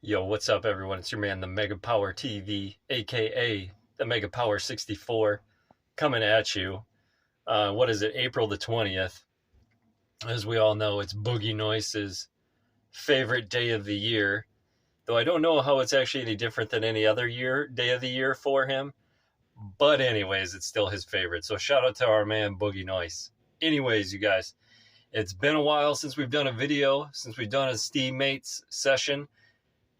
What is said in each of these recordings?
Yo, what's up, everyone? It's your man, the Mega Power TV, aka the Mega Power 64, coming at you. What is it, April the 20th? As we all know, it's Boogie Noise's favorite day of the year. Though I don't know how it's actually any different than any other day of the year for him. But, anyways, it's still his favorite. So, shout out to our man, Boogie Noise. Anyways, you guys, it's been a while since we've done a video, since we've done a Steammates session.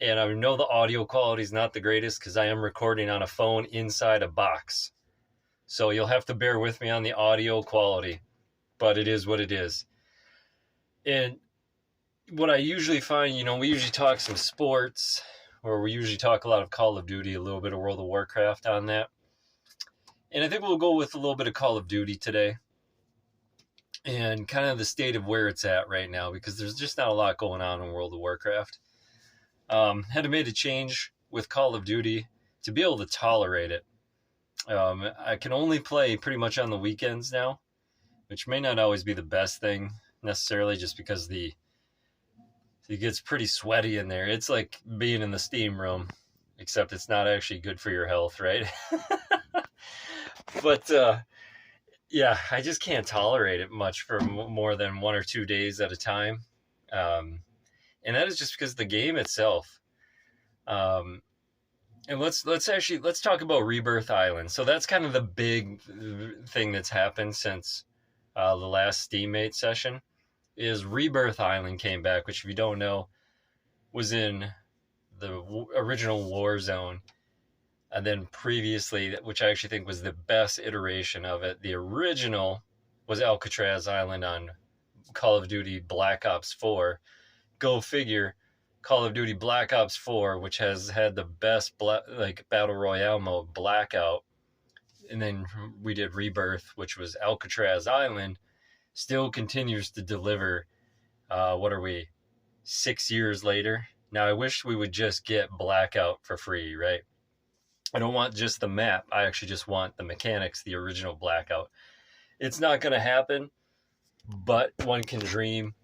And I know the audio quality is not the greatest because I am recording on a phone inside a box. So you'll have to bear with me on the audio quality, but it is what it is. And what I usually find, we usually talk some sports, or we usually talk a lot of Call of Duty, a little bit of World of Warcraft on that. And I think we'll go with a little bit of Call of Duty today and kind of the state of where it's at right now, because there's just not a lot going on in World of Warcraft. Had to make a change with Call of Duty to be able to tolerate it. I can only play pretty much on the weekends now, which may not always be the best thing necessarily, just because it gets pretty sweaty in there. It's like being in the steam room, except it's not actually good for your health, right? But yeah, I just can't tolerate it much for more than 1 or 2 days at a time. And that is just because the game itself. And let's talk about Rebirth Island. So that's kind of the big thing that's happened since the last Steammate session. Is Rebirth Island came back, which, if you don't know, was in the original Warzone, and then previously, which I actually think was the best iteration of it, the original was Alcatraz Island on Call of Duty Black Ops 4. Go figure, Call of Duty Black Ops 4, which has had the best Battle Royale mode, Blackout, and then we did Rebirth, which was Alcatraz Island, still continues to deliver, what are we, 6 years later? Now, I wish we would just get Blackout for free, right? I don't want just the map. I actually just want the mechanics, the original Blackout. It's not going to happen, but one can dream.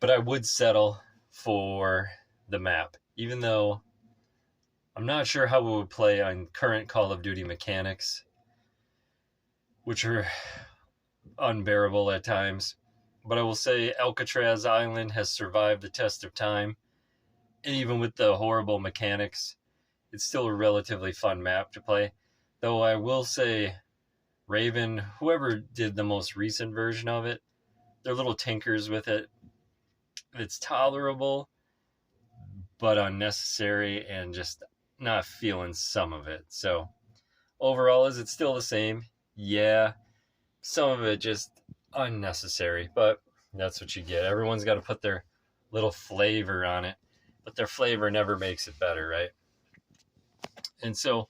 But I would settle for the map, even though I'm not sure how we would play on current Call of Duty mechanics, which are unbearable at times. But I will say Alcatraz Island has survived the test of time. And even with the horrible mechanics, it's still a relatively fun map to play. Though I will say Raven, whoever did the most recent version of it, they're little tinkers with it. It's tolerable, but unnecessary, and just not feeling some of it. So overall, is it still the same? Yeah. Some of it just unnecessary, but that's what you get. Everyone's got to put their little flavor on it, but their flavor never makes it better, right? And so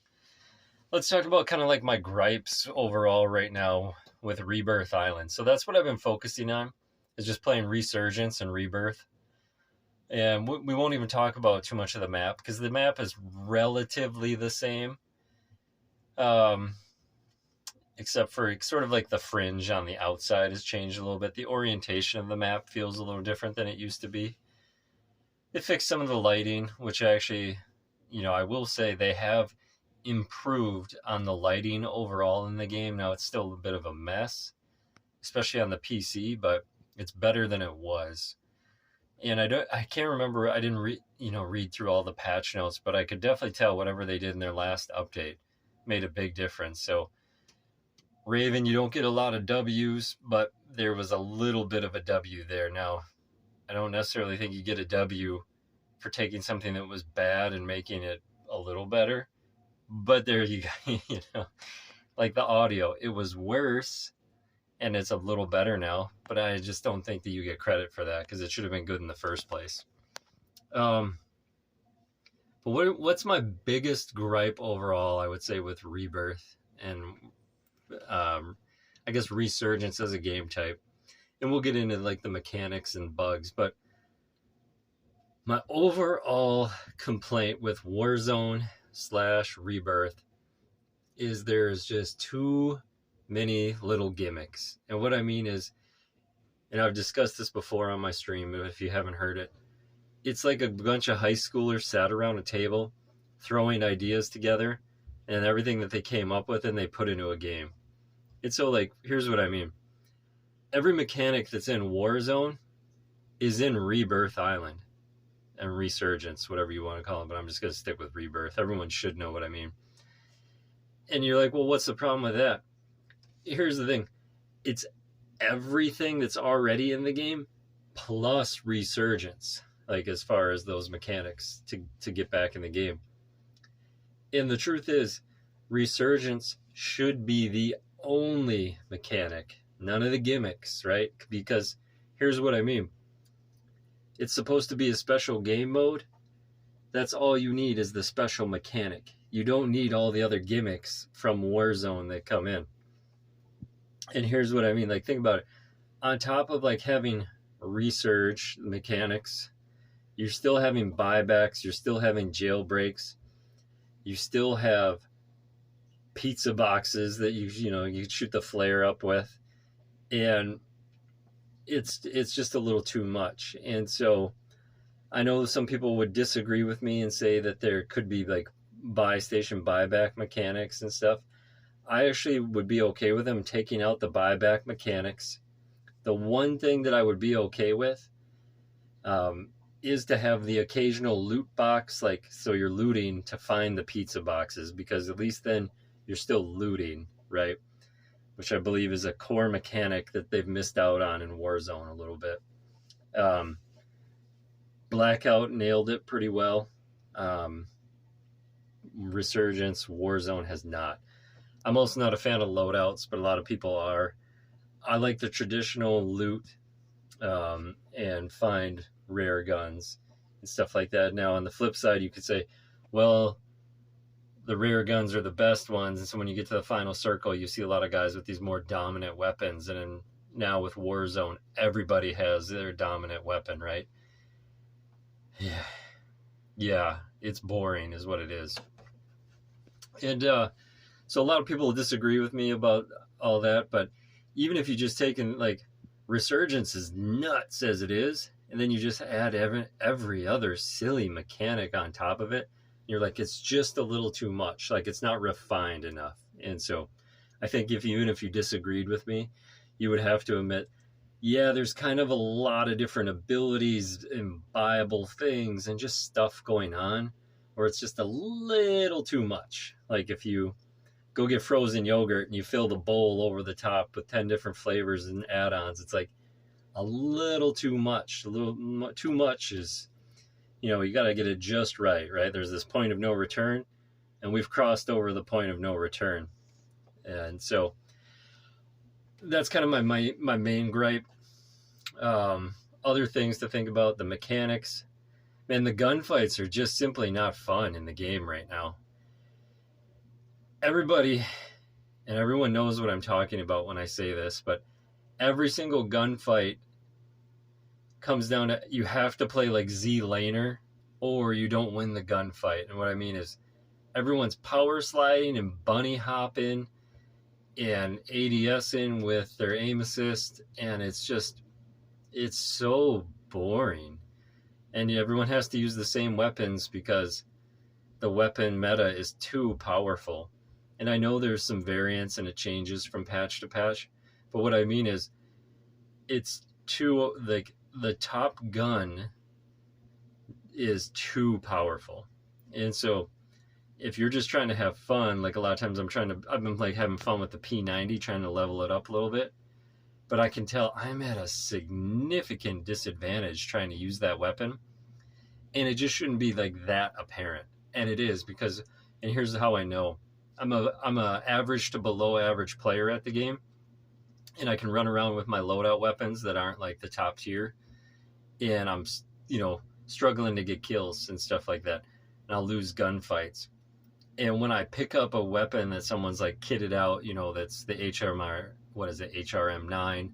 let's talk about kind of like my gripes overall right now with Rebirth Island. So that's what I've been focusing on, is just playing Resurgence and Rebirth. And we won't even talk about too much of the map, because the map is relatively the same. Except for sort of like the fringe on the outside has changed a little bit. The orientation of the map feels a little different than it used to be. They fixed some of the lighting, which actually, I will say they have improved on the lighting overall in the game. Now, it's still a bit of a mess, especially on the PC, but it's better than it was. And I can't remember, I didn't read through all the patch notes, but I could definitely tell whatever they did in their last update made a big difference. So Raven, you don't get a lot of W's, but there was a little bit of a W there. Now, I don't necessarily think you get a W for taking something that was bad and making it a little better, but there you go. Like the audio, it was worse and it's a little better now, but I just don't think that you get credit for that, because it should have been good in the first place. But what's my biggest gripe overall, I would say, with Rebirth and I guess Resurgence as a game type, and we'll get into like the mechanics and bugs, but my overall complaint with Warzone / Rebirth is there's just too many little gimmicks. And what I mean is, and I've discussed this before on my stream if you haven't heard it, It's like a bunch of high schoolers sat around a table throwing ideas together and everything that they came up with and they put into a game. And so, like, here's what I mean. Every mechanic that's in Warzone is in Rebirth Island and Resurgence, whatever you want to call it, but I'm just going to stick with Rebirth. Everyone should know what I mean. And you're like, well, what's the problem with that? Here's the thing. It's everything that's already in the game plus Resurgence, like as far as those mechanics to get back in the game. And the truth is, Resurgence should be the only mechanic, none of the gimmicks, right? Because here's what I mean. It's supposed to be a special game mode. That's all you need is the special mechanic. You don't need all the other gimmicks from Warzone that come in. And here's what I mean. Like, think about it. On top of like having research mechanics, you're still having buybacks, you're still having jailbreaks, you still have pizza boxes that you shoot the flare up with, and it's just a little too much. And so I know some people would disagree with me and say that there could be like buy station buyback mechanics and stuff. I actually would be okay with them taking out the buyback mechanics. The one thing that I would be okay with is to have the occasional loot box, like, so you're looting to find the pizza boxes, because at least then you're still looting, right? Which I believe is a core mechanic that they've missed out on in Warzone a little bit. Blackout nailed it pretty well. Resurgence, Warzone has not. I'm also not a fan of loadouts, but a lot of people are. I like the traditional loot and find rare guns and stuff like that. Now, on the flip side, you could say, well, the rare guns are the best ones, and so when you get to the final circle, you see a lot of guys with these more dominant weapons, and now with Warzone, everybody has their dominant weapon, right? Yeah, it's boring is what it is. And so a lot of people disagree with me about all that, but even if you just take in, like, Resurgence is nuts as it is, and then you just add every other silly mechanic on top of it, you're like, it's just a little too much. Like, it's not refined enough. And so I think even if you disagreed with me, you would have to admit, yeah, there's kind of a lot of different abilities and buyable things and just stuff going on, or it's just a little too much. Like, if you go get frozen yogurt and you fill the bowl over the top with 10 different flavors and add-ons, it's like a little too much. A little too much is, you got to get it just right? There's this point of no return, and we've crossed over the point of no return. And so that's kind of my main gripe. Other things to think about, the mechanics. Man, the gunfights are just simply not fun in the game right now. Everybody, and everyone knows what I'm talking about when I say this, but every single gunfight comes down to, you have to play like Z-laner or you don't win the gunfight. And what I mean is, everyone's power sliding and bunny hopping and ADSing with their aim assist, and it's so boring. And everyone has to use the same weapons because the weapon meta is too powerful. And I know there's some variance and it changes from patch to patch, but what I mean is, it's too, like, the top gun is too powerful. And so if you're just trying to have fun, like, a lot of times I've been like having fun with the P90, trying to level it up a little bit, but I can tell I'm at a significant disadvantage trying to use that weapon. And it just shouldn't be like that apparent. And it is, because, and here's how I know. I'm a average to below average player at the game, and I can run around with my loadout weapons that aren't like the top tier, and I'm struggling to get kills and stuff like that, and I'll lose gunfights. And when I pick up a weapon that someone's like kitted out, that's the HRM9,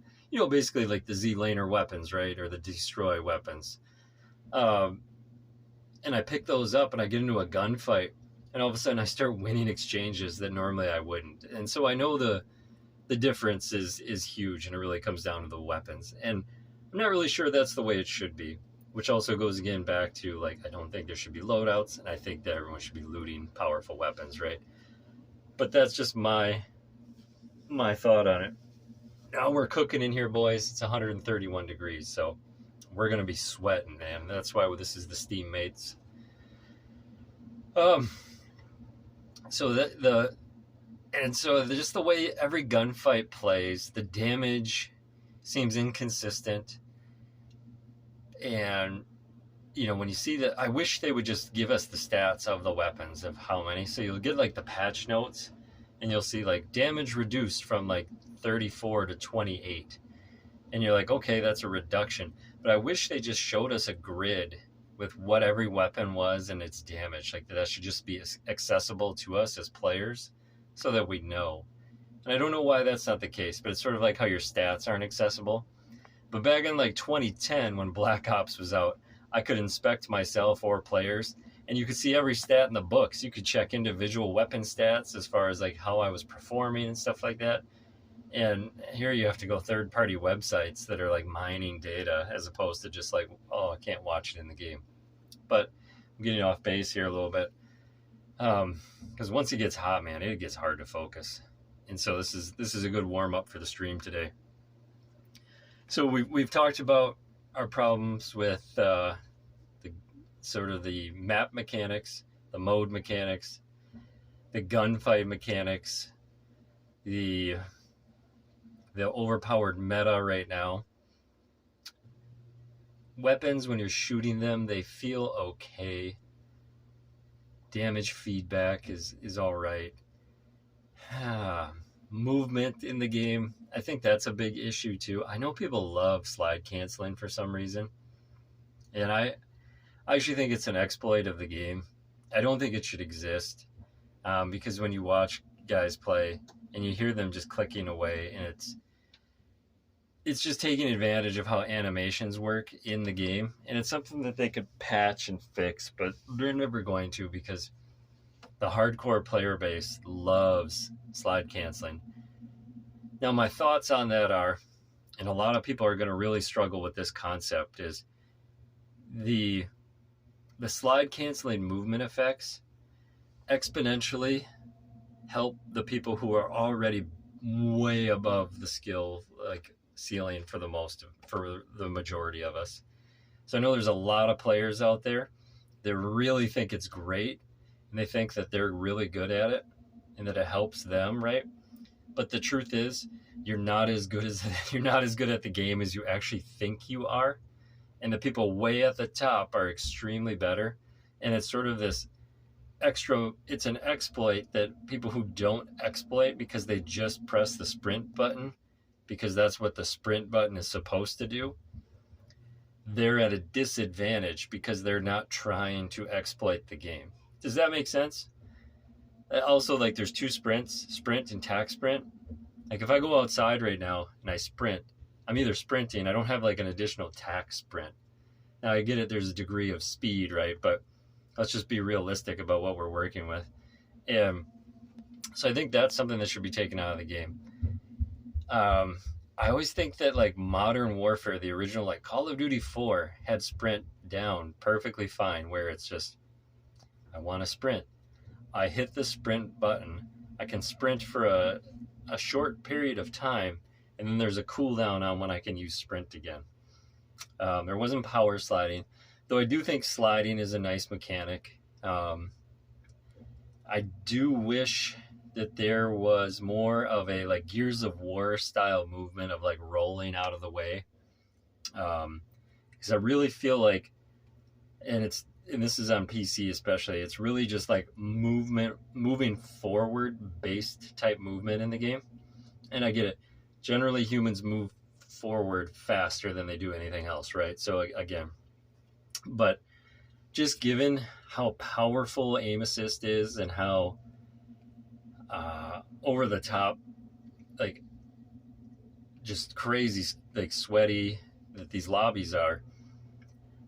basically like the Z-laner weapons, right, or the destroy weapons, and I pick those up and I get into a gunfight, and all of a sudden I start winning exchanges that normally I wouldn't. And so I know the difference is huge, and it really comes down to the weapons. And I'm not really sure that's the way it should be. which also goes again back to, like, I don't think there should be loadouts, and I think that everyone should be looting powerful weapons, right? But that's just my thought on it. Now we're cooking in here, boys. It's 131 degrees, so we're gonna be sweating, man. That's why this is the Steammates. So just the way every gunfight plays, the damage seems inconsistent. And, when you see that, I wish they would just give us the stats of the weapons, of how many. So you'll get, like, the patch notes, and you'll see, like, damage reduced from, like, 34 to 28. And you're like, okay, that's a reduction. But I wish they just showed us a grid with what every weapon was and its damage. Like, that should just be accessible to us as players so that we know. And I don't know why that's not the case, but it's sort of like how your stats aren't accessible. But back in, like, 2010, when Black Ops was out, I could inspect myself or players, and you could see every stat in the books. You could check individual weapon stats as far as, like, how I was performing and stuff like that. And here you have to go third-party websites that are, like, mining data, as opposed to just like, oh, I can't watch it in the game. But I'm getting off base here a little bit, because once it gets hot, man, it gets hard to focus. And so this is a good warm-up for the stream today. So we've talked about our problems with the map mechanics, the mode mechanics, the gunfight mechanics, the overpowered meta right now. Weapons, when you're shooting them, they feel okay. Damage feedback is all right. Movement in the game, I think that's a big issue too. I know people love slide canceling for some reason, and I actually think it's an exploit of the game. I don't think it should exist, because when you watch guys play and you hear them just clicking away, and it's just taking advantage of how animations work in the game, and it's something that they could patch and fix, but they're never going to, because the hardcore player base loves slide canceling. Now, my thoughts on that are, and a lot of people are going to really struggle with this concept, is the slide canceling movement effects exponentially help the people who are already way above the skill, like, ceiling for the majority of us. So I know there's a lot of players out there that really think it's great, and they think that they're really good at it and that it helps them, right? But the truth is, you're not as good at the game as you actually think you are. And the people way at the top are extremely better. And it's sort of this it's an exploit that people who don't exploit because they just press the sprint button, because that's what the sprint button is supposed to do, they're at a disadvantage because they're not trying to exploit the game. Does that make sense? Also, like, there's two sprints, sprint and tack sprint. Like, if I go outside right now and I sprint, I'm either sprinting, I don't have, like, an additional tack sprint. Now, I get it, there's a degree of speed, right? But let's just be realistic about what we're working with. So I think that's something that should be taken out of the game. I always think that, like, Modern Warfare, the original, like, Call of Duty 4 had sprint down perfectly fine, where it's just, I want to sprint. I hit the sprint button. I can sprint for a short period of time, and then there's a cooldown on when I can use sprint again. There wasn't power sliding, though I do think sliding is a nice mechanic. I do wish that there was more of a, like, Gears of War style movement of, like, rolling out of the way. Because I really feel like, and this is on PC especially, it's really just like moving forward based type movement in the game. And I get it. Generally, humans move forward faster than they do anything else, right? So again, but just given how powerful aim assist is and how over the top, like, just crazy, like, sweaty that these lobbies are,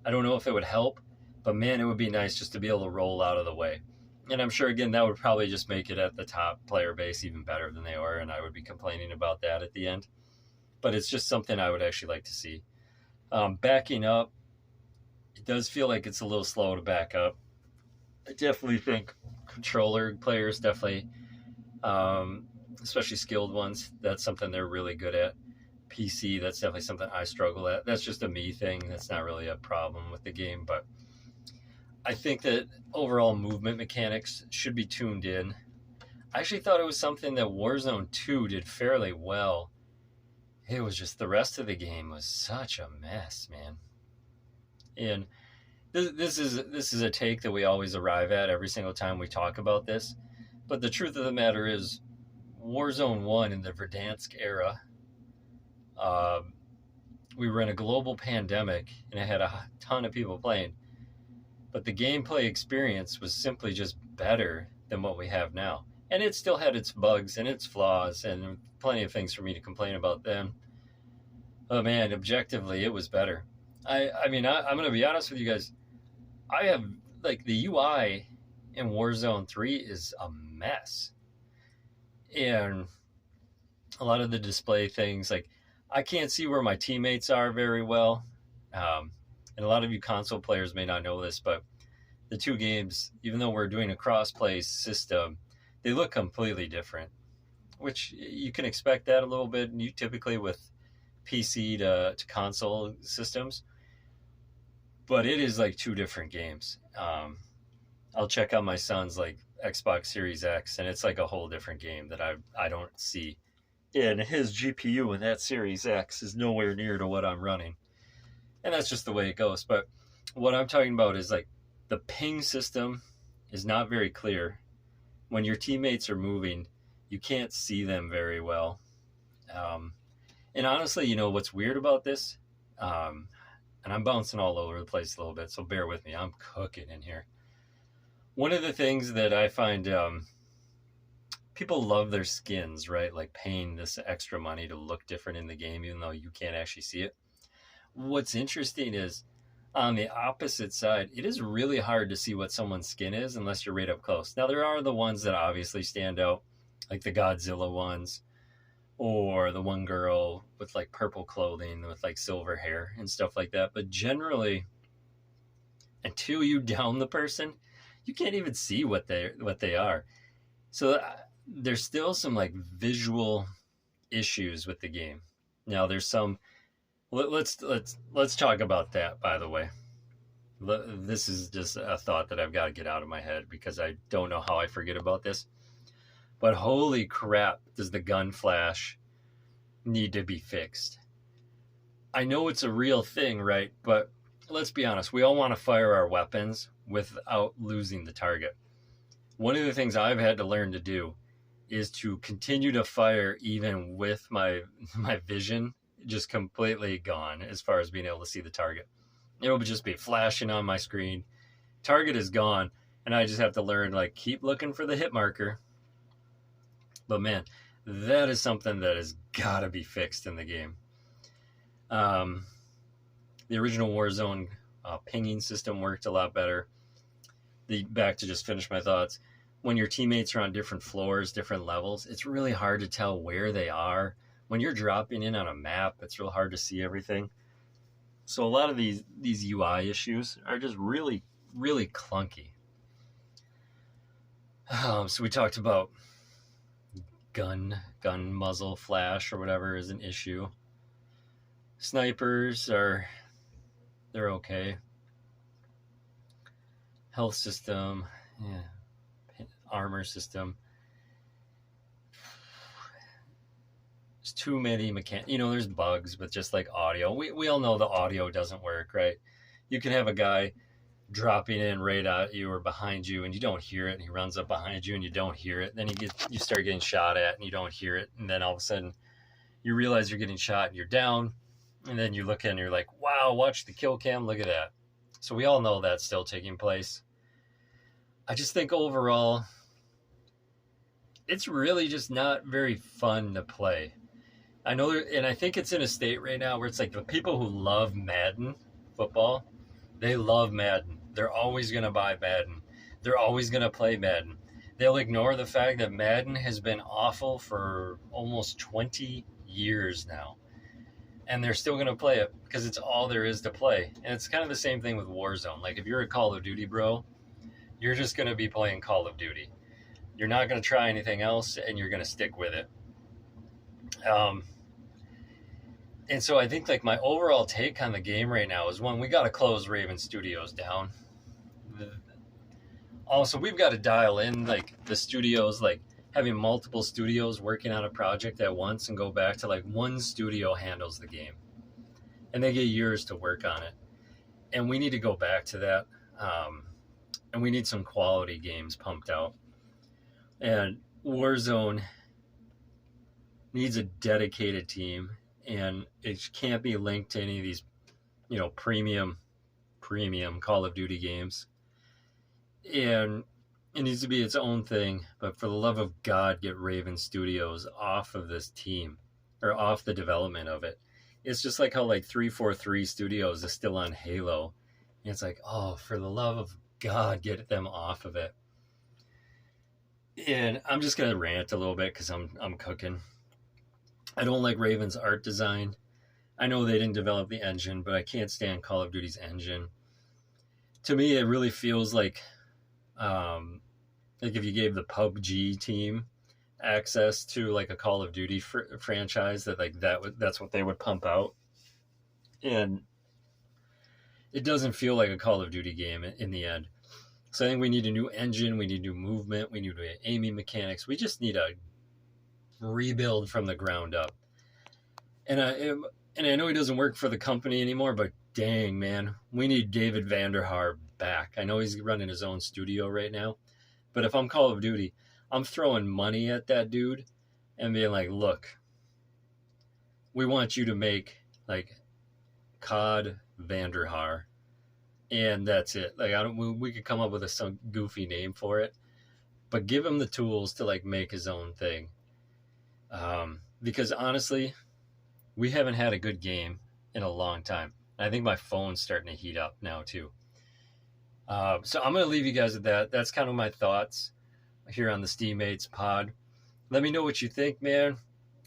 I don't know if it would help, but man, it would be nice just to be able to roll out of the way. And I'm sure, again, that would probably just make it at the top player base even better than they are, and I would be complaining about that at the end. But it's just something I would actually like to see. Backing up, It does feel like it's a little slow to back up. I definitely think controller players definitely, um, especially skilled ones, that's something they're really good at. PC, that's definitely something I struggle at. That's just a me thing. That's not really a problem with the game, but I think that overall movement mechanics should be tuned in. I actually thought it was something that Warzone 2 did fairly well. It was just the rest of the game was such a mess, man. And this is a take that we always arrive at every single time we talk about this. But the truth of the matter is, Warzone 1 in the Verdansk era, uh, we were in a global pandemic and it had a ton of people playing. But the gameplay experience was simply just better than what we have now. And it still had its bugs and its flaws and plenty of things for me to complain about then. But man, objectively, it was better. I'm going to be honest with you guys. I have, like, the UI in Warzone 3 is a mess. And a lot of the display things, like, I can't see where my teammates are very well. And a lot of you console players may not know this, but the two games, even though we're doing a cross-play system, they look completely different, which you can expect that a little bit. You typically with PC to console systems, but it is like two different games. I'll check out my son's like Xbox Series X, and it's like a whole different game that I don't see. And his GPU in that Series X is nowhere near to what I'm running, and that's just the way it goes. But what I'm talking about is like the ping system is not very clear. When your teammates are moving, you can't see them very well. And honestly, you know what's weird about this? And I'm bouncing all over the place a little bit, so bear with me. I'm cooking in here. One of the things that I find people love their skins, right? Like paying this extra money to look different in the game, even though you can't actually see it. What's interesting is on the opposite side, it is really hard to see what someone's skin is unless you're right up close. Now, there are the ones that obviously stand out, like the Godzilla ones, or the one girl with like purple clothing with like silver hair and stuff like that. But generally, until you down the person, you can't even see what they are. So there's still some like visual issues with the game. Now there's some. Let's talk about that. By the way, this is just a thought that I've got to get out of my head because I don't know how I forget about this. But holy crap, does the gun flash need to be fixed? I know it's a real thing, right? But let's be honest, we all want to fire our weapons without losing the target. One of the things I've had to learn to do is to continue to fire even with my vision just completely gone as far as being able to see the target. It'll just be flashing on my screen. Target is gone, and I just have to learn, like, keep looking for the hit marker. But man, that is something that has got to be fixed in the game. The original Warzone pinging system worked a lot better. Back to just finish my thoughts. When your teammates are on different floors, different levels, it's really hard to tell where they are. When you're dropping in on a map, it's real hard to see everything. So a lot of these UI issues are just really, really clunky. So we talked about gun muzzle flash or whatever is an issue. Snipers they're okay. Health system, yeah. Armor system. There's too many there's bugs with just like audio. We all know the audio doesn't work, right? You can have a guy dropping in right at you or behind you and you don't hear it, and he runs up behind you and you don't hear it. Then you start getting shot at and you don't hear it, and then all of a sudden you realize you're getting shot and you're down, and then you look in and you're like, wow, watch the kill cam, look at that. So we all know that's still taking place. I just think overall it's really just not very fun to play. I know, and I think it's in a state right now where it's like the people who love Madden football, they love Madden. They're always going to buy Madden. They're always going to play Madden. They'll ignore the fact that Madden has been awful for almost 20 years now. and they're still going to play it because it's all there is to play. And it's kind of the same thing with Warzone. Like if you're a Call of Duty bro, you're just going to be playing Call of Duty. You're not going to try anything else, and you're going to stick with it. And so I think like my overall take on the game right now is, one, we got to close Raven Studios down. Also, we've got to dial in like the studios, like having multiple studios working on a project at once, and go back to like one studio handles the game, and they get years to work on it. And we need to go back to that. And we need some quality games pumped out. And Warzone needs a dedicated team, and it can't be linked to any of these, premium Call of Duty games. And it needs to be its own thing. But for the love of God, get Raven Studios off of this team, or off the development of it. It's just like how like 343 Studios is still on Halo. And it's like, oh, for the love of God, get them off of it. And I'm just gonna rant a little bit because I'm cooking. I don't like Raven's art design. I know they didn't develop the engine, but I can't stand Call of Duty's engine. To me, it really feels like if you gave the PUBG team access to like a Call of Duty franchise, that like that's what they would pump out. And it doesn't feel like a Call of Duty game in the end. So I think we need a new engine, we need new movement, we need new aiming mechanics. We just need a rebuild from the ground up. And I know he doesn't work for the company anymore, but dang, man, we need David Vanderhaar back. I know he's running his own studio right now, but if I'm Call of Duty, I'm throwing money at that dude and being like, look, we want you to make like COD Vanderhaar. And that's it. Like we could come up with some goofy name for it, but give him the tools to like make his own thing. Because honestly, we haven't had a good game in a long time. And I think my phone's starting to heat up now too. So I'm going to leave you guys with that. That's kind of my thoughts here on the Steammates pod. Let me know what you think, man.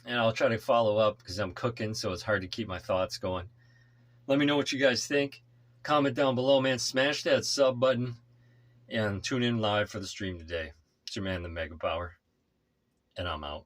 And I'll try to follow up because I'm cooking, so it's hard to keep my thoughts going. Let me know what you guys think. Comment down below, man. Smash that sub button and tune in live for the stream today. It's your man, the Mega Power, and I'm out.